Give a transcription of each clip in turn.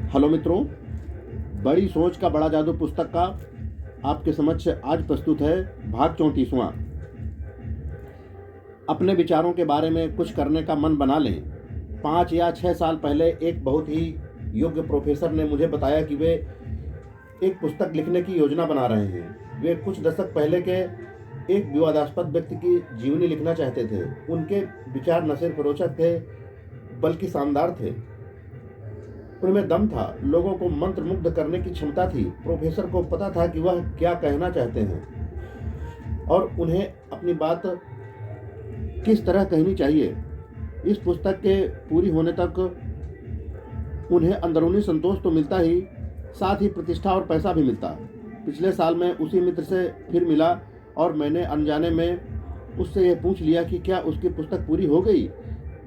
Hello मित्रों, बड़ी सोच का बड़ा जादू पुस्तक का आपके समक्ष आज प्रस्तुत है भाग 34वां। अपने विचारों के बारे में कुछ करने का मन बना लें। 5 या 6 साल पहले एक बहुत ही योग्य प्रोफेसर ने मुझे बताया कि वे एक पुस्तक लिखने की योजना बना रहे हैं। वे कुछ दशक पहले के एक विवादास्पद व्यक्ति की जीवनी लिखना चाहते थे। उनके विचार न सिर्फ रोचक थे बल्कि शानदार थे। उनमें दम था, लोगों को मंत्रमुग्ध करने की क्षमता थी। प्रोफेसर को पता था कि वह क्या कहना चाहते हैं और उन्हें अपनी बात किस तरह कहनी चाहिए। इस पुस्तक के पूरी होने तक उन्हें अंदरूनी संतोष तो मिलता ही, साथ ही प्रतिष्ठा और पैसा भी मिलता। पिछले साल मैं उसी मित्र से फिर मिला और मैंने अनजाने में उससे यह पूछ लिया कि क्या उसकी पुस्तक पूरी हो गई।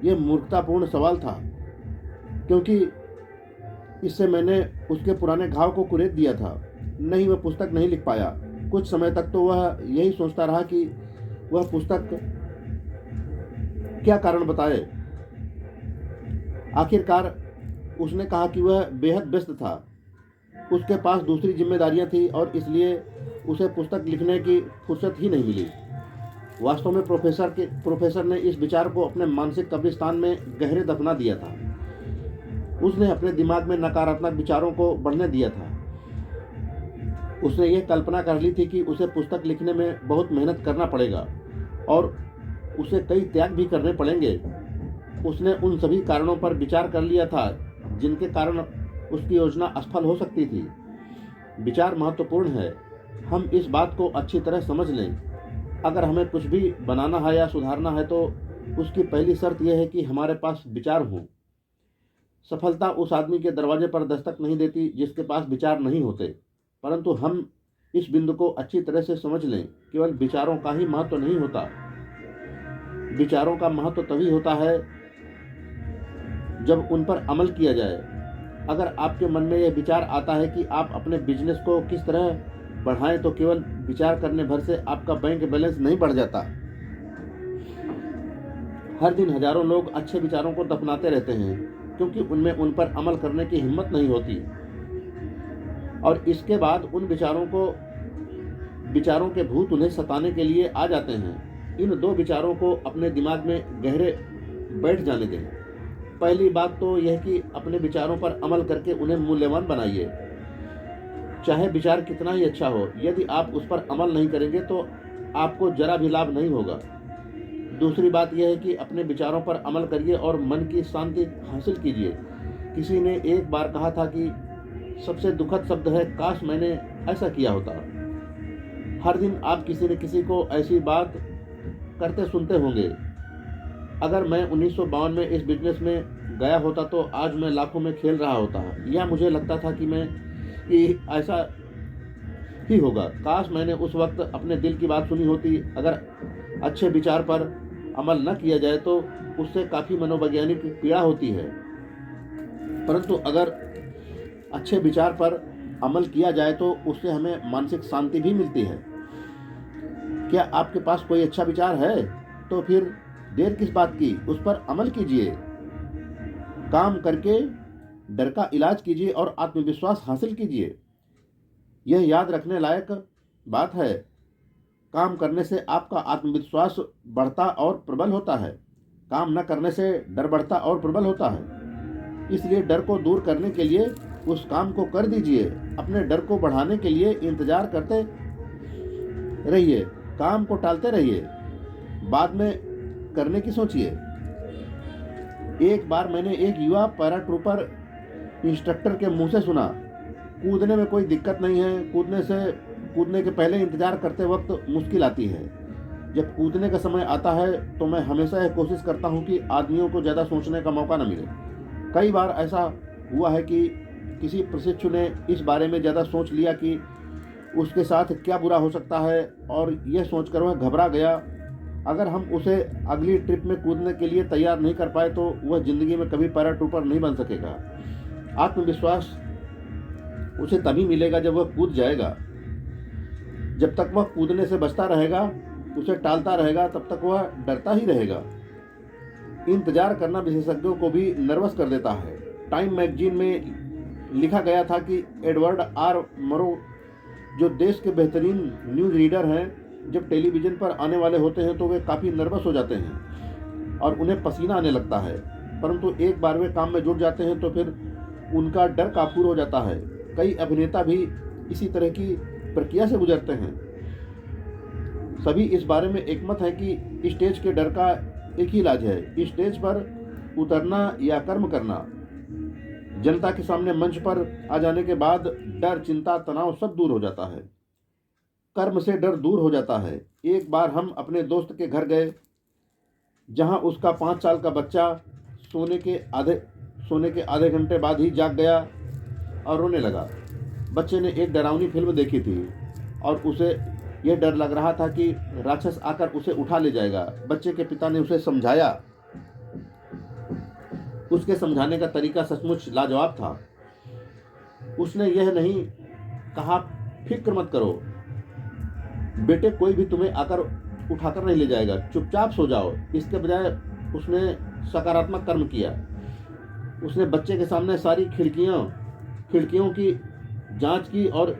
यह मूर्खतापूर्ण सवाल था, क्योंकि इससे मैंने उसके पुराने घाव को कुरेद दिया था। नहीं, वह पुस्तक नहीं लिख पाया। कुछ समय तक तो वह यही सोचता रहा कि वह पुस्तक क्या कारण बताए। आखिरकार उसने कहा कि वह बेहद व्यस्त था, उसके पास दूसरी जिम्मेदारियां थी और इसलिए उसे पुस्तक लिखने की फुर्सत ही नहीं मिली। वास्तव में प्रोफेसर ने इस विचार को अपने मानसिक कब्रिस्तान में गहरे दफना दिया था। उसने अपने दिमाग में नकारात्मक विचारों को बढ़ने दिया था। उसने यह कल्पना कर ली थी कि उसे पुस्तक लिखने में बहुत मेहनत करना पड़ेगा और उसे कई त्याग भी करने पड़ेंगे। उसने उन सभी कारणों पर विचार कर लिया था जिनके कारण उसकी योजना असफल हो सकती थी। विचार महत्वपूर्ण है। हम इस बात को अच्छी तरह समझ लें। अगर हमें कुछ भी बनाना है या सुधारना है तो उसकी पहली शर्त यह है कि हमारे पास विचार हों। सफलता उस आदमी के दरवाजे पर दस्तक नहीं देती जिसके पास विचार नहीं होते, परंतु हम इस बिंदु को अच्छी तरह से समझ लें। केवल विचारों का ही महत्व नहीं होता। विचारों का महत्व तभी होता है जब उन पर अमल किया जाए। अगर आपके मन में यह विचार आता है कि आप अपने बिजनेस को किस तरह बढ़ाएं, तो केवल विचार करने भर से आपका बैंक बैलेंस नहीं बढ़ जाता। हर दिन हजारों लोग अच्छे विचारों को दफनाते रहते हैं क्योंकि उनमें उन पर अमल करने की हिम्मत नहीं होती और इसके बाद उन विचारों के भूत उन्हें सताने के लिए आ जाते हैं। इन दो विचारों को अपने दिमाग में गहरे बैठ जाने दें। पहली बात तो यह कि अपने विचारों पर अमल करके उन्हें मूल्यवान बनाइए। चाहे विचार कितना ही अच्छा हो, यदि आप उस पर अमल नहीं करेंगे तो आपको जरा भी लाभ नहीं होगा। दूसरी बात यह है कि अपने विचारों पर अमल करिए और मन की शांति हासिल कीजिए। किसी ने एक बार कहा था कि सबसे दुखद शब्द है काश मैंने ऐसा किया होता। हर दिन आप किसी न किसी को ऐसी बात करते सुनते होंगे। अगर मैं 1952 में इस बिजनेस में गया होता तो आज मैं लाखों में खेल रहा होता। या मुझे लगता था कि ऐसा ही होगा। काश मैंने उस वक्त अपने दिल की बात सुनी होती। अगर अच्छे विचार पर अमल न किया जाए तो उससे काफ़ी मनोवैज्ञानिक पीड़ा होती है, परंतु अगर अच्छे विचार पर अमल किया जाए तो उससे हमें मानसिक शांति भी मिलती है। क्या आपके पास कोई अच्छा विचार है? तो फिर देर किस बात की, उस पर अमल कीजिए। काम करके डर का इलाज कीजिए और आत्मविश्वास हासिल कीजिए। यह याद रखने लायक बात है। काम करने से आपका आत्मविश्वास बढ़ता और प्रबल होता है। काम न करने से डर बढ़ता और प्रबल होता है। इसलिए डर को दूर करने के लिए उस काम को कर दीजिए। अपने डर को बढ़ाने के लिए इंतजार करते रहिए, काम को टालते रहिए, बाद में करने की सोचिए। एक बार मैंने एक युवा पैराट्रूपर इंस्ट्रक्टर के मुंह से सुना, कूदने में कोई दिक्कत नहीं है, कूदने के पहले इंतजार करते वक्त मुश्किल आती है। जब कूदने का समय आता है तो मैं हमेशा यह कोशिश करता हूं कि आदमियों को ज़्यादा सोचने का मौका न मिले। कई बार ऐसा हुआ है कि किसी प्रशिक्षु ने इस बारे में ज़्यादा सोच लिया कि उसके साथ क्या बुरा हो सकता है और यह सोचकर वह घबरा गया। अगर हम उसे अगली ट्रिप में कूदने के लिए तैयार नहीं कर पाए तो वह ज़िंदगी में कभी पैराट्रूपर नहीं बन सकेगा। आत्मविश्वास उसे तभी मिलेगा जब वह कूद जाएगा। जब तक वह कूदने से बचता रहेगा, उसे टालता रहेगा, तब तक वह डरता ही रहेगा। इंतजार करना विशेषज्ञों को भी नर्वस कर देता है। टाइम मैगजीन में लिखा गया था कि एडवर्ड आर मरो, जो देश के बेहतरीन न्यूज़ रीडर हैं, जब टेलीविज़न पर आने वाले होते हैं तो वे काफ़ी नर्वस हो जाते हैं और उन्हें पसीना आने लगता है, परंतु एक बार वे काम में जुट जाते हैं तो फिर उनका डर काफूर हो जाता है। कई अभिनेता भी इसी तरह की प्रक्रिया से गुजरते हैं। सभी इस बारे में एकमत है कि स्टेज के डर का एक ही इलाज है, स्टेज पर उतरना या कर्म करना। जनता के सामने मंच पर आ जाने के बाद डर, चिंता, तनाव सब दूर हो जाता है। कर्म से डर दूर हो जाता है। एक बार हम अपने दोस्त के घर गए, जहां उसका 5 साल का बच्चा सोने के आधे घंटे बाद ही जाग गया और रोने लगा। बच्चे ने एक डरावनी फिल्म देखी थी और उसे यह डर लग रहा था कि राक्षस आकर उसे उठा ले जाएगा। बच्चे के पिता ने उसे समझाया। उसके समझाने का तरीका सचमुच लाजवाब था। उसने यह नहीं कहा फिक्र मत करो बेटे, कोई भी तुम्हें आकर उठाकर नहीं ले जाएगा, चुपचाप सो जाओ। इसके बजाय उसने सकारात्मक कर्म किया। उसने बच्चे के सामने सारी खिड़कियों की जांच की और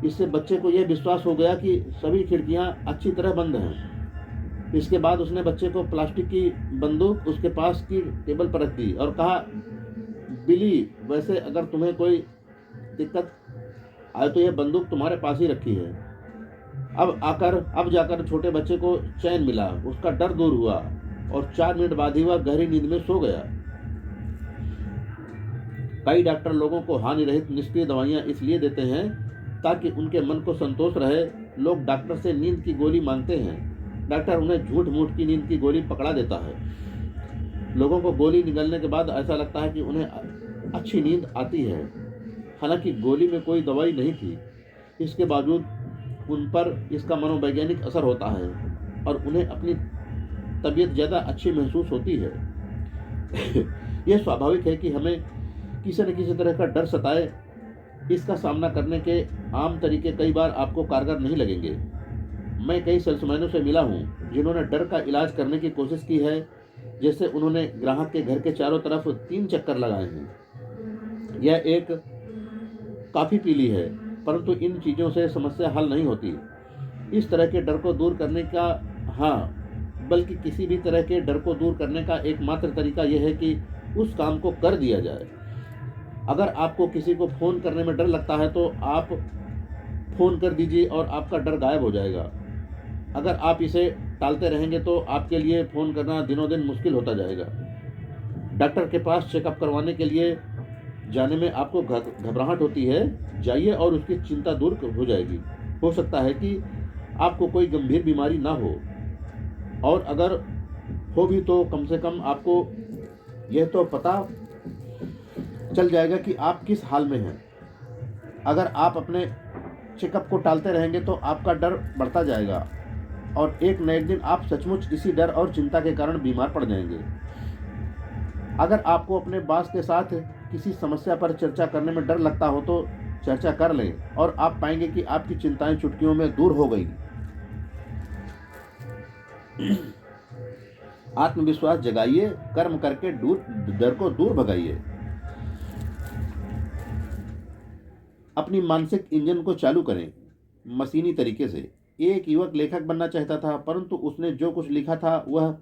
इससे बच्चे को यह विश्वास हो गया कि सभी खिड़कियां अच्छी तरह बंद हैं। इसके बाद उसने बच्चे को प्लास्टिक की बंदूक उसके पास की टेबल पर रख दी और कहा, बिली, वैसे अगर तुम्हें कोई दिक्कत आए तो यह बंदूक तुम्हारे पास ही रखी है। अब जाकर छोटे बच्चे को चैन मिला, उसका डर दूर हुआ और 4 मिनट बाद ही वह गहरी नींद में सो गया। कई डॉक्टर लोगों को हानि रहित निष्क्रिय दवाइयां इसलिए देते हैं ताकि उनके मन को संतोष रहे। लोग डॉक्टर से नींद की गोली मांगते हैं, डॉक्टर उन्हें झूठ मूठ की नींद की गोली पकड़ा देता है। लोगों को गोली निगलने के बाद ऐसा लगता है कि उन्हें अच्छी नींद आती है, हालांकि गोली में कोई दवाई नहीं थी। इसके बावजूद उन पर इसका मनोवैज्ञानिक असर होता है और उन्हें अपनी तबीयत ज़्यादा अच्छी महसूस होती है। यह स्वाभाविक है कि हमें किसी न किसी तरह का डर सताए। इसका सामना करने के आम तरीके कई बार आपको कारगर नहीं लगेंगे। मैं कई सेल्समैनों से मिला हूँ जिन्होंने डर का इलाज करने की कोशिश की है, जैसे उन्होंने ग्राहक के घर के चारों तरफ 3 चक्कर लगाए हैं। यह एक काफ़ी पीली है, परंतु इन चीज़ों से समस्या हल नहीं होती। इस तरह के डर को दूर करने का बल्कि किसी भी तरह के डर को दूर करने का एकमात्र तरीका यह है कि उस काम को कर दिया जाए। अगर आपको किसी को फ़ोन करने में डर लगता है तो आप फ़ोन कर दीजिए और आपका डर गायब हो जाएगा। अगर आप इसे टालते रहेंगे तो आपके लिए फ़ोन करना दिनों दिन मुश्किल होता जाएगा। डॉक्टर के पास चेकअप करवाने के लिए जाने में आपको घबराहट होती है, जाइए और उसकी चिंता दूर हो जाएगी। हो सकता है कि आपको कोई गंभीर बीमारी ना हो, और अगर हो भी तो कम से कम आपको यह तो पता चल जाएगा कि आप किस हाल में हैं। अगर आप अपने चेकअप को टालते रहेंगे तो आपका डर बढ़ता जाएगा और एक नए दिन आप सचमुच इसी डर और चिंता के कारण बीमार पड़ जाएंगे। अगर आपको अपने बॉस के साथ किसी समस्या पर चर्चा करने में डर लगता हो तो चर्चा कर लें और आप पाएंगे कि आपकी चिंताएं चुटकियों में दूर हो गई। आत्मविश्वास जगाइए, कर्म करके डर को दूर भगाइए। अपनी मानसिक इंजन को चालू करें मशीनी तरीके से। एक युवक लेखक बनना चाहता था, परंतु उसने जो कुछ लिखा था वह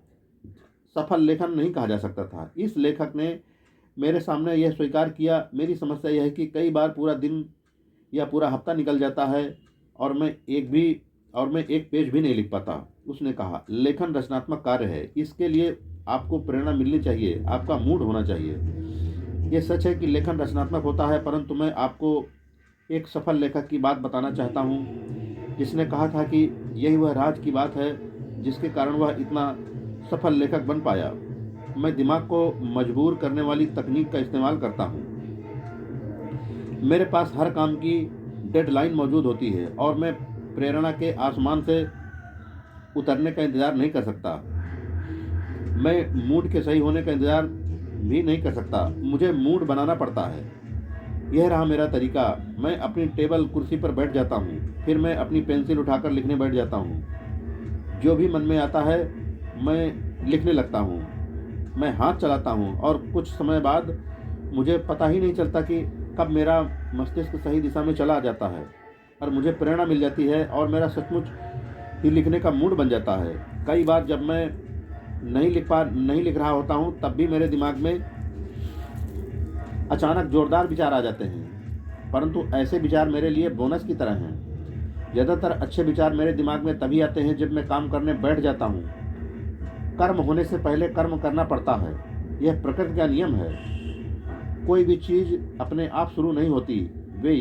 सफल लेखन नहीं कहा जा सकता था। इस लेखक ने मेरे सामने यह स्वीकार किया, मेरी समस्या यह है कि कई बार पूरा दिन या पूरा हफ्ता निकल जाता है और मैं एक पेज भी नहीं लिख पाता। उसने कहा, लेखन रचनात्मक कार्य है, इसके लिए आपको प्रेरणा मिलनी चाहिए, आपका मूड होना चाहिए। ये सच है कि लेखन रचनात्मक होता है, परंतु मैं आपको एक सफल लेखक की बात बताना चाहता हूँ जिसने कहा था कि यही वह राज की बात है जिसके कारण वह इतना सफल लेखक बन पाया। मैं दिमाग को मजबूर करने वाली तकनीक का इस्तेमाल करता हूँ। मेरे पास हर काम की डेडलाइन मौजूद होती है और मैं प्रेरणा के आसमान से उतरने का इंतज़ार नहीं कर सकता। मैं मूड के सही होने का इंतज़ार भी नहीं कर सकता, मुझे मूड बनाना पड़ता है। यह रहा मेरा तरीका। मैं अपनी टेबल कुर्सी पर बैठ जाता हूँ, फिर मैं अपनी पेंसिल उठाकर लिखने बैठ जाता हूँ। जो भी मन में आता है मैं लिखने लगता हूँ। मैं हाथ चलाता हूँ और कुछ समय बाद मुझे पता ही नहीं चलता कि कब मेरा मस्तिष्क सही दिशा में चला जाता है और मुझे प्रेरणा मिल जाती है और मेरा सचमुच ही लिखने का मूड बन जाता है। कई बार जब मैं नहीं लिख रहा होता हूँ तब भी मेरे दिमाग में अचानक जोरदार विचार आ जाते हैं, परंतु ऐसे विचार मेरे लिए बोनस की तरह हैं। ज़्यादातर अच्छे विचार मेरे दिमाग में तभी आते हैं जब मैं काम करने बैठ जाता हूँ। कर्म होने से पहले कर्म करना पड़ता है, यह प्रकृति का नियम है। कोई भी चीज़ अपने आप शुरू नहीं होती। वे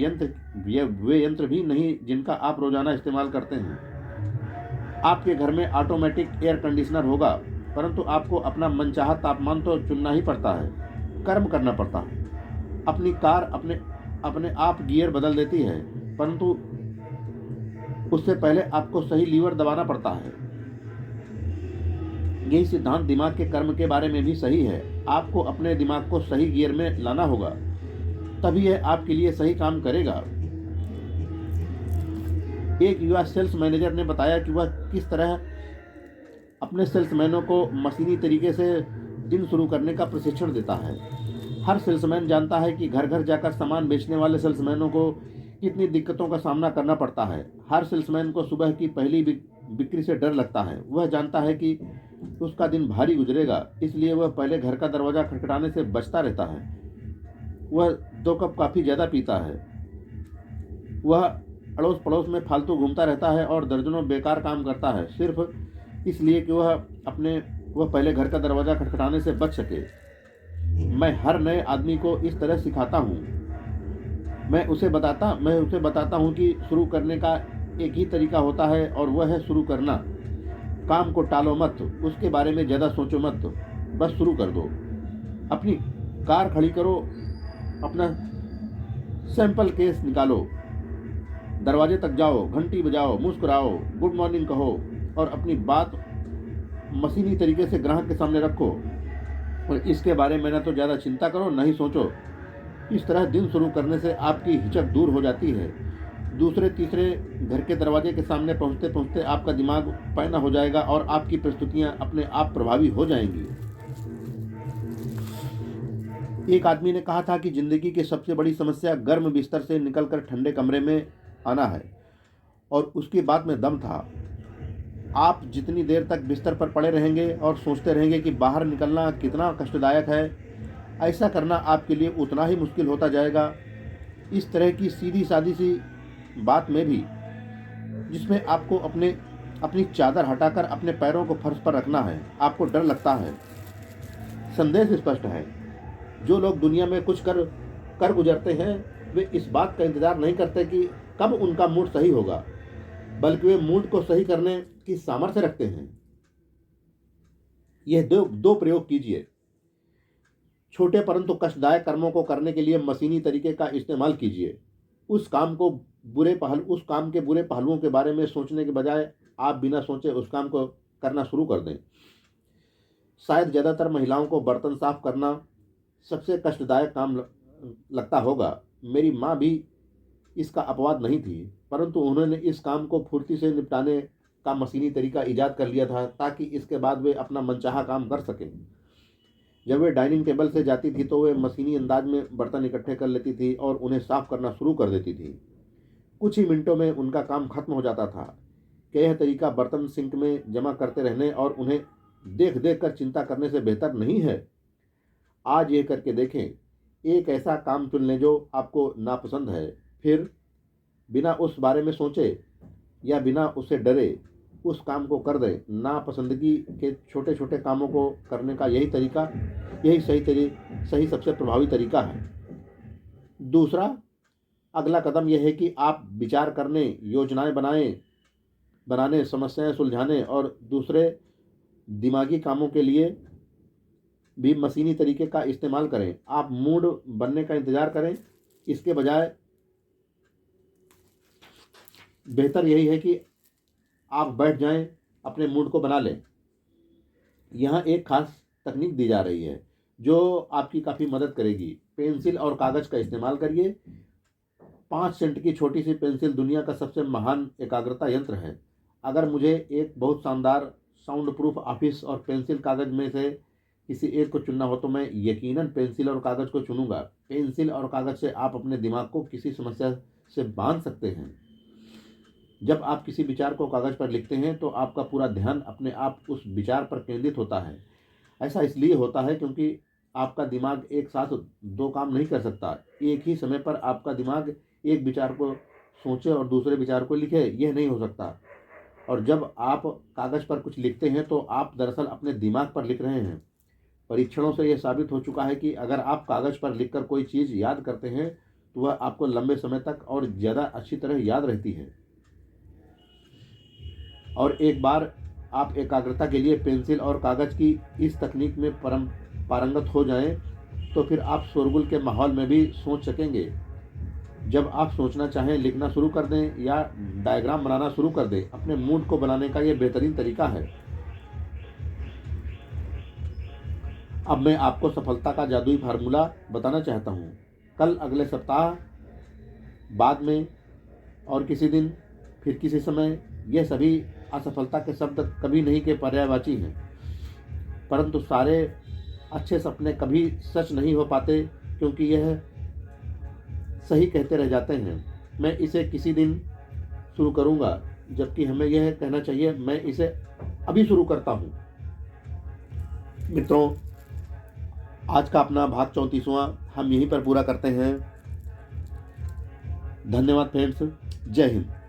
यंत्र भी नहीं जिनका आप रोजाना इस्तेमाल करते हैं। आपके घर में ऑटोमेटिक एयर कंडीशनर होगा, परंतु आपको अपना मनचाहा तापमान तो चुनना ही पड़ता है, कर्म करना पड़ता है। अपनी कार अपने आप गियर बदल देती है, परंतु उससे पहले आपको सही लीवर दबाना पड़ता है। यही सिद्धांत दिमाग के कर्म के बारे में भी सही है। आपको अपने दिमाग को सही गियर में लाना होगा, तभी यह आपके लिए सही काम करेगा। एक युवा सेल्स मैनेजर ने बताया कि वह किस तरह अपने सेल्समैनों को मशीनी तरीके से दिन शुरू करने का प्रशिक्षण देता है। हर सेल्समैन जानता है कि घर घर जाकर सामान बेचने वाले सेल्समैनों को कितनी दिक्कतों का सामना करना पड़ता है। हर सेल्समैन को सुबह की पहली बिक्री से डर लगता है। वह जानता है कि उसका दिन भारी गुजरेगा, इसलिए वह पहले घर का दरवाज़ा खटखटाने से बचता रहता है। वह 2 कप कॉफ़ी ज़्यादा पीता है। वह अड़ोस पड़ोस में फालतू घूमता रहता है और दर्जनों बेकार काम करता है, सिर्फ इसलिए कि वह पहले घर का दरवाज़ा खटखटाने से बच सके। मैं हर नए आदमी को इस तरह सिखाता हूँ। मैं उसे बताता हूँ कि शुरू करने का एक ही तरीका होता है और वह है शुरू करना। काम को टालो मत, उसके बारे में ज़्यादा सोचो मत, बस शुरू कर दो। अपनी कार खड़ी करो, अपना सैंपल केस निकालो, दरवाजे तक जाओ, घंटी बजाओ, मुस्कुराओ, गुड मॉर्निंग कहो और अपनी बात मशीनी तरीके से ग्राहक के सामने रखो और इसके बारे में ना तो ज़्यादा चिंता करो, ना ही सोचो। इस तरह दिन शुरू करने से आपकी हिचक दूर हो जाती है। दूसरे तीसरे घर के दरवाजे के सामने पहुंचते पहुंचते आपका दिमाग पैना हो जाएगा और आपकी प्रस्तुतियां अपने आप प्रभावी हो जाएंगी। एक आदमी ने कहा था कि जिंदगी की सबसे बड़ी समस्या गर्म बिस्तर से निकलकर ठंडे कमरे में आना है, और उसकी बात में दम था। आप जितनी देर तक बिस्तर पर पड़े रहेंगे और सोचते रहेंगे कि बाहर निकलना कितना कष्टदायक है, ऐसा करना आपके लिए उतना ही मुश्किल होता जाएगा। इस तरह की सीधी सादी सी बात में भी, जिसमें आपको अपनी चादर हटाकर अपने पैरों को फर्श पर रखना है, आपको डर लगता है। संदेश स्पष्ट है। जो लोग दुनिया में कुछ कर गुजरते हैं, वे इस बात का इंतजार नहीं करते कि कब उनका मूड सही होगा, बल्कि वे मूड को सही करने की सामर्थ्य रखते हैं। यह दो प्रयोग कीजिए। छोटे परंतु कष्टदायक कर्मों को करने के लिए मशीनी तरीके का इस्तेमाल कीजिए। उस काम के बुरे पहलुओं के बारे में सोचने के बजाय आप बिना सोचे उस काम को करना शुरू कर दें। शायद ज़्यादातर महिलाओं को बर्तन साफ करना सबसे कष्टदायक काम लगता होगा। मेरी माँ भी इसका अपवाद नहीं थी, परंतु उन्होंने इस काम को फुर्ती से निपटाने का मशीनी तरीका ईजाद कर लिया था ताकि इसके बाद वे अपना मनचाहा काम कर सकें। जब वे डाइनिंग टेबल से जाती थी तो वे मशीनी अंदाज में बर्तन इकट्ठे कर लेती थी और उन्हें साफ करना शुरू कर देती थी। कुछ ही मिनटों में उनका काम खत्म हो जाता था। क्या यह तरीका बर्तन सिंक में जमा करते रहने और उन्हें देख देख कर चिंता करने से बेहतर नहीं है? आज ये करके देखें। एक ऐसा काम चुन लें जो आपको नापसंद है, फिर बिना उस बारे में सोचे या बिना उससे डरे उस काम को कर दें। नापसंदगी के छोटे छोटे कामों को करने का यही सही सबसे प्रभावी तरीका है। दूसरा, अगला कदम यह है कि आप विचार करने, योजनाएं बनाने, समस्याएं सुलझाने और दूसरे दिमागी कामों के लिए भी मशीनी तरीके का इस्तेमाल करें। आप मूड बनने का इंतजार करें, इसके बजाय बेहतर यही है कि आप बैठ जाएं, अपने मूड को बना लें। यहाँ एक खास तकनीक दी जा रही है जो आपकी काफ़ी मदद करेगी। पेंसिल और कागज़ का इस्तेमाल करिए। 5 सेंट की छोटी सी पेंसिल दुनिया का सबसे महान एकाग्रता यंत्र है। अगर मुझे एक बहुत शानदार साउंड प्रूफ ऑफिस और पेंसिल कागज़ में से किसी एक को चुनना हो तो मैं यकीनन पेंसिल और कागज़ को चुनूंगा। पेंसिल और कागज़ से आप अपने दिमाग को किसी समस्या से बांध सकते हैं। जब आप किसी विचार को कागज़ पर लिखते हैं तो आपका पूरा ध्यान अपने आप उस विचार पर केंद्रित होता है। ऐसा इसलिए होता है क्योंकि आपका दिमाग एक साथ दो काम नहीं कर सकता। एक ही समय पर आपका दिमाग एक विचार को सोचे और दूसरे विचार को लिखे, यह नहीं हो सकता। और जब आप कागज़ पर कुछ लिखते हैं तो आप दरअसल अपने दिमाग पर लिख रहे हैं। परीक्षणों से यह साबित हो चुका है कि अगर आप कागज़ पर लिखकर कोई चीज़ याद करते हैं तो वह आपको लंबे समय तक और ज़्यादा अच्छी तरह याद रहती है। और एक बार आप एकाग्रता के लिए पेंसिल और कागज़ की इस तकनीक में पारंगत हो जाएं, तो फिर आप शोरगुल के माहौल में भी सोच सकेंगे। जब आप सोचना चाहें, लिखना शुरू कर दें या डायग्राम बनाना शुरू कर दें। अपने मूड को बनाने का यह बेहतरीन तरीका है। अब मैं आपको सफलता का जादुई फार्मूला बताना चाहता हूँ। कल, अगले सप्ताह, बाद में और किसी दिन, फिर किसी समय, यह सभी असफलता के शब्द कभी नहीं के पर्यायवाची हैं। परंतु सारे अच्छे सपने कभी सच नहीं हो पाते क्योंकि यह सही कहते रह जाते हैं, मैं इसे किसी दिन शुरू करूँगा, जबकि हमें यह कहना चाहिए, मैं इसे अभी शुरू करता हूँ। मित्रों, आज का अपना भाग 34वां हम यहीं पर पूरा करते हैं। धन्यवाद फ्रेंड्स। जय हिंद।